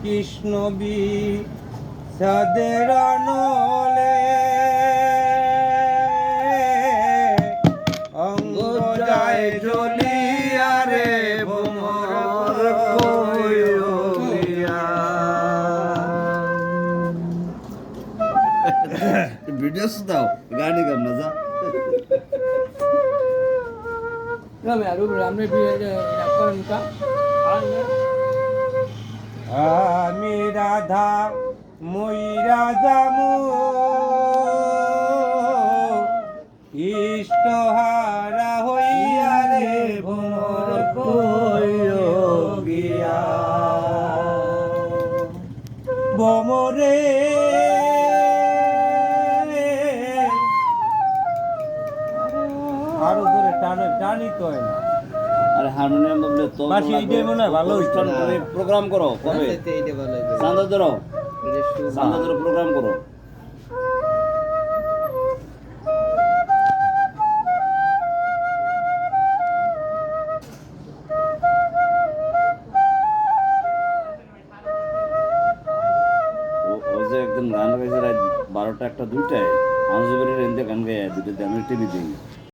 কৃষ্ণ বিষাদের নলে অঙ্গ যায় জ্বলিয়া রে ভ্রমর কইয়া। ভিডিও দাও গাড়ি কর না যা আমি রাধা ময়রা যামু ইষ্টহারা হইয়া রে ভ্রমর কইয়া। ভ্রমরে আরো ধরে টানি তো হয় না। আরে হারমোনিয়াম বললে তো বাসি এইটাই মনে হয় ভালো অনুষ্ঠান করে প্রোগ্রাম করো কবে চাঁদা ধরো চাঁদা ধরো প্রোগ্রাম করো। ও যে একদম গান গাইছে রাত 12টা 1টা 2টায় আমি যে গান গাই দুটো আমি টিভি দিই।